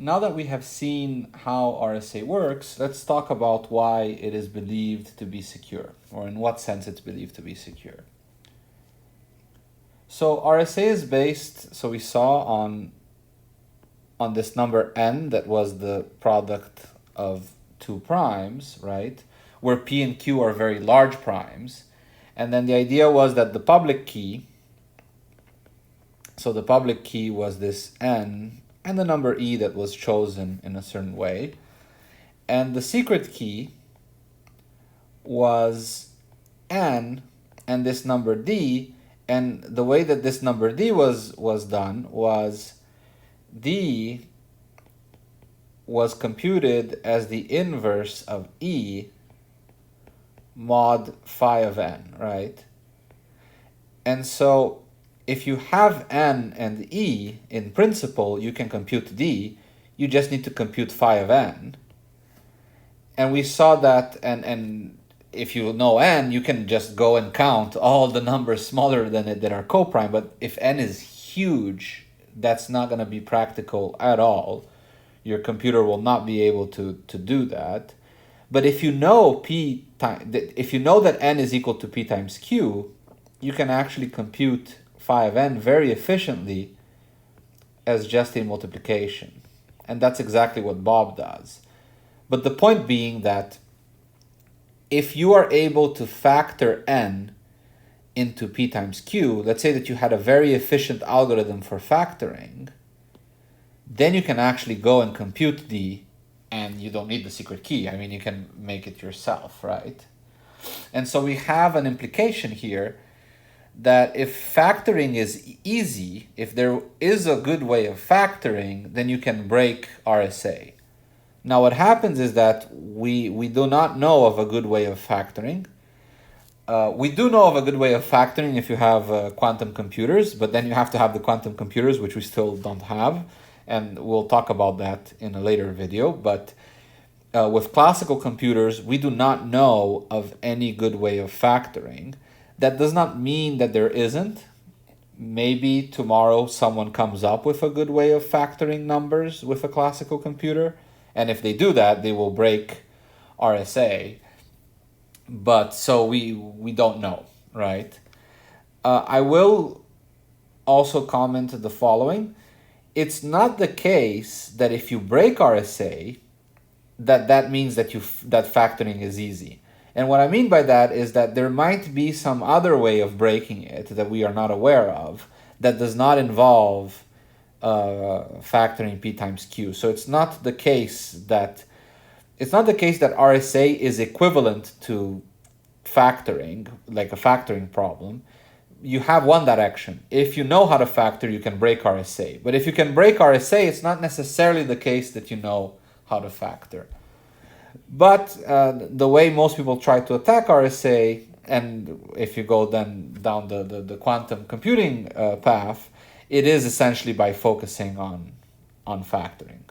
Now that we have seen how RSA works, let's talk about why it is believed to be secure, or in what sense it's believed to be secure. So RSA is based, so we saw on this number n that was the product of two primes, right? Where p and q are very large primes. And then the idea was that the public key, so the public key was this n and the number e that was chosen in a certain way. And the secret key was n and this number d. And the way that this number d was done was d was computed as the inverse of e mod phi of n, right? And so if you have n and e, in principle, you can compute d. You just need to compute phi of n. And we saw that, and if you know n, you can just go and count all the numbers smaller than it that are coprime. But if n is huge, that's not going to be practical at all. Your computer will not be able to do that. But if you know if you know that n is equal to p times q, you can actually compute phi of n very efficiently as just a multiplication. And that's exactly what Bob does. But the point being that if you are able to factor n into p times q, let's say that you had a very efficient algorithm for factoring, then you can actually go and compute d, and you don't need the secret key. I mean, you can make it yourself, right? And so we have an implication here that if factoring is easy, if there is a good way of factoring, then you can break RSA. Now what happens is that we do not know of a good way of factoring. We do know of a good way of factoring if you have quantum computers, but then you have to have the quantum computers, which we still don't have, and we'll talk about that in a later video. But with classical computers, we do not know of any good way of factoring. That does not mean that there isn't. Maybe tomorrow someone comes up with a good way of factoring numbers with a classical computer, and if they do that, they will break RSA. But so we don't know, right? I will also comment the following. It's not the case that if you break RSA, that means that that factoring is easy. And what I mean by that is that there might be some other way of breaking it that we are not aware of that does not involve factoring p times q. So it's not the case that RSA is equivalent to factoring, like a factoring problem. You have one direction. If you know how to factor, you can break RSA. But if you can break RSA, it's not necessarily the case that you know how to factor. But the way most people try to attack RSA, and if you go then down the quantum computing path, it is essentially by focusing on factoring.